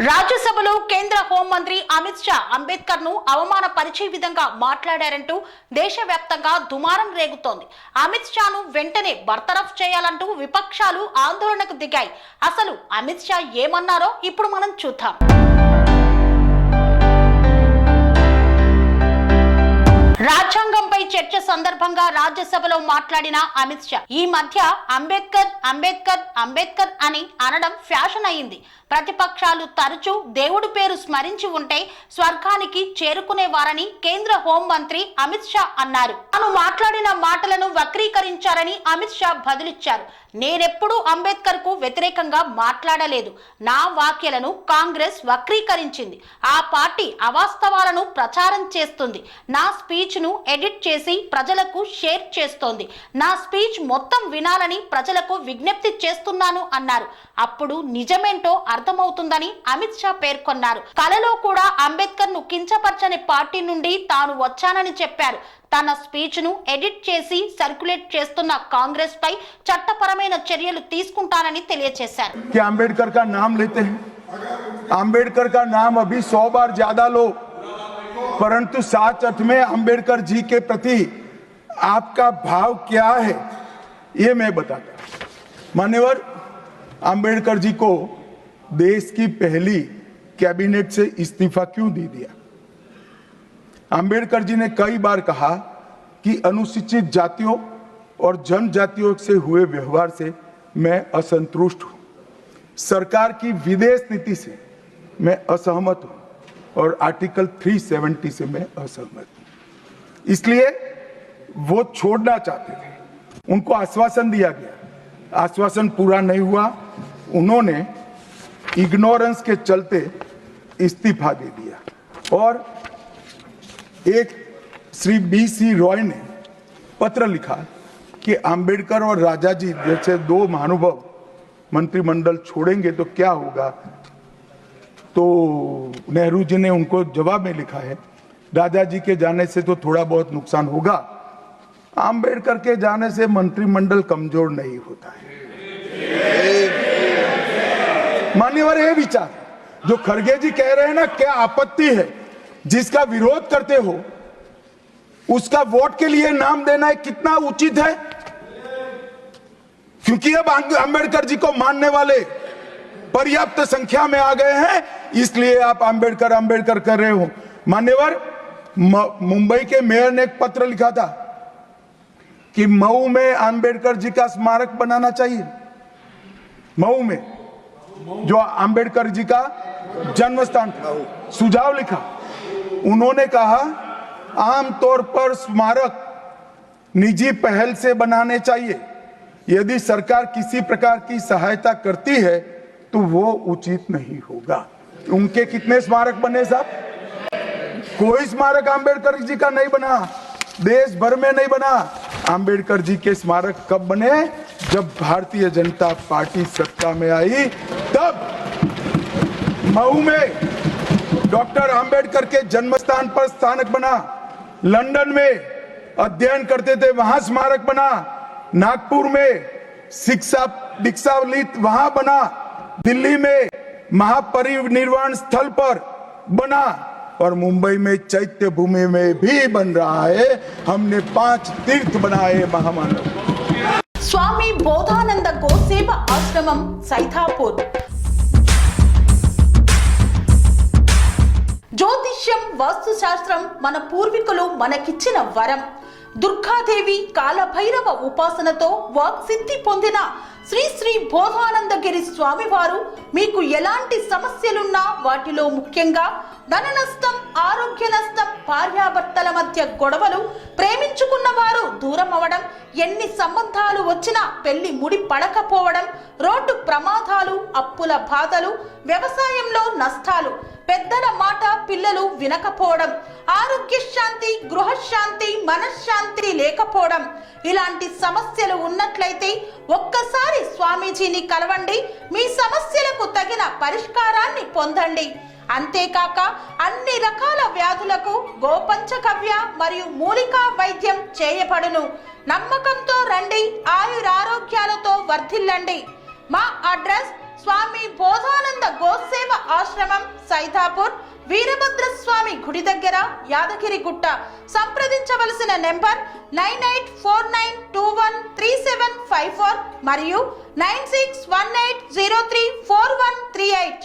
రాజ్యసభలో కేంద్ర హోంమంత్రి అమిత్ షా అంబేద్కర్ ను అవమానపరిచే విధంగా మాట్లాడారంటూ దేశవ్యాప్తంగా దుమారం రేగుతోంది. అమిత్ షాను వెంటనే బర్తరఫ్ చేయాలంటూ విపక్షాలు ఆందోళనకు దిగాయి. అసలు అమిత్ షా ఏమన్నారో ఇప్పుడు మనం చూద్దాం. రాజ్యాంగంపై చర్చ సందర్భంగా రాజ్యసభలో మాట్లాడిన అమిత్ షా ఈ మధ్య అంబేద్కర్ అంబేద్కర్ అంబేద్కర్ అని అనడం ఫ్యాషన్ అయింది. ప్రతిపక్షాలు తరచూ దేవుడి పేరు స్మరించి ఉంటే స్వర్గానికి చేరుకునేవారని కేంద్ర హోంమంత్రి అమిత్ షా అన్నారు. తాను మాట్లాడిన మాటలను వక్రీకరించారని అమిత్ షా బదులిచ్చారు. నేనెప్పుడూ అంబేద్కర్ కు వ్యతిరేకంగా మాట్లాడలేదు. నా వ్యాఖ్యలను కాంగ్రెస్ వక్రీకరించింది. ఆ పార్టీ అవాస్తవాలను ప్రచారం చేస్తుంది. నా స్పీచ్ ను ఎడిట్ చేసి ప్రజలకు షేర్ చేస్తోంది. నా స్పీచ్ మొత్తం వినాలని ప్రజలకు విజ్ఞప్తి చేస్తున్నాను అన్నారు. అప్పుడు నిజమేంటో అర్థమవుతుందని అమిత్ షా పేర్కొన్నారు. కలలో కూడా అంబేద్కర్ ను కించపరచని పార్టీ నుండి తాను వచ్చానని చెప్పారు. తన స్పీచ్ ను ఎడిట్ చేసి సర్క్యులేట్ చేస్తున్న కాంగ్రెస్ పై చట్టపరమైన చర్యలు తీసుకుంటానని తెలియజేశారు. అంబేద్కర్ का नाम लेते हैं, अंबेडकर का नाम अभी 100 बार ज्यादा लो, परंतु साच अर्थ में अंबेडकर जी के प्रति आपका भाव क्या है ये मैं बताता हूं. मान्यवर, अंबेडकर जी को देश की पहली कैबिनेट से इस्तीफा क्यों दे दिया? अंबेडकर जी ने कई बार कहा कि अनुसूचित जातियों और जनजातियों से हुए व्यवहार से मैं असंतुष्ट हूं. सरकार की विदेश नीति से मैं असहमत हूं और आर्टिकल 370 से मैं असहमत हूं. इसलिए वो छोड़ना चाहते थे. उनको आश्वासन दिया गया, आश्वासन पूरा नहीं हुआ. उन्होंने इग्नोरेंस के चलते इस्तीफा दे दिया. और एक श्री BC रॉय ने पत्र लिखा कि अंबेडकर और राजा जी जैसे दो महानुभाव मंत्रिमंडल छोड़ेंगे तो क्या होगा. तो नेहरू जी ने उनको जवाब में लिखा है, राजा जी के जाने से तो थोड़ा बहुत नुकसान होगा, अंबेडकर के जाने से मंत्रिमंडल कमजोर नहीं होता है. मान्यवर, ये विचार जो खड़गे जी कह रहे हैं ना, क्या आपत्ति है? जिसका विरोध करते हो उसका वोट के लिए नाम देना कितना उचित है? क्योंकि अब अंबेडकर जी को मानने वाले पर्याप्त संख्या में आ गए हैं, इसलिए आप अंबेडकर अंबेडकर कर रहे हो. मान्यवर, मुंबई के मेयर ने एक पत्र लिखा था कि मऊ में अंबेडकर जी का स्मारक बनाना चाहिए. मऊ में जो अंबेडकर जी का जन्म स्थान था, सुझाव लिखा. उन्होंने कहा आमतौर पर स्मारक निजी पहल से बनाने चाहिए. यदि सरकार किसी प्रकार की सहायता करती है तो वो उचित नहीं होगा. उनके कितने स्मारक बने साहब? कोई स्मारक अंबेडकर जी का नहीं बना, देश भर में नहीं बना. अंबेडकर जी के स्मारक कब बने? जब भारतीय जनता पार्टी सत्ता में आई, तब मऊ में डॉक्टर अंबेडकर के जन्म स्थान पर स्थानक बना. लंदन में अध्ययन करते थे, वहां स्मारक बना. नागपुर में शिक्षा दीक्षा वहां बना. दिल्ली में महापरिनिर्वाण स्थल पर बना और मुंबई में चैत्य भूमि में भी बन रहा है. हमने 5 तीर्थ बनाए महामानव. स्वामी बोधानंद गोसेवा आश्रमम सैथापुर. జ్యోతిష్యం, వాస్తుశాస్త్రం మన పూర్వీకులు మనకిచ్చిన వరం. దుర్గాదేవి, కాలభైరవ ఉపాసనతో వాక్సిద్ధి పొందిన శ్రీ శ్రీ బోధానందగిరి స్వామివారు మీకు ఎలాంటి సమస్యలున్నా, వాటిలో ముఖ్యంగా ధన నష్టం, ఆరోగ్య నష్టం, భార్యాభర్తల మధ్య గొడవలు, ప్రేమించుకున్న వారు దూరం అవడం, ఎన్ని సంబంధాలు వచ్చినా పెళ్లి ముడి పడకపోవడం, రోడ్డు ప్రమాదాలు, అప్పుల బాధలు, వ్యవసాయంలో నష్టాలు, పెద్దల మాట పిల్లలు వినకపోవడం, ఆరోగ్య శాంతి, గృహశాంతి, మనశ్శాంతి లేకపోవడం, ఇలాంటి సమస్యలు ఉన్నట్లయితే ఒక్కసారి స్వామీజీని కలవండి. మీ సమస్యలకు తగిన పరిష్కారాన్ని పొందండి. అంతేకాక అన్ని రకాల వ్యాధులకు గోపంచగవ్య మరియు మూలికా వైద్యం చేయబడును. నమ్మకంతో రండి, ఆయురారోగ్యాలతో వర్ధిల్లండి. మా అడ్రస్ स्वामी बोधानंद గోసేవ ఆశ్రమం, సైదాపూర్, వీరభద్రస్వామి గుడి దగ్గర, యాదగిరి గుట్ట. సంప్రదించవలసిన నెంబర్ 9849213754 మరియు 9618034138.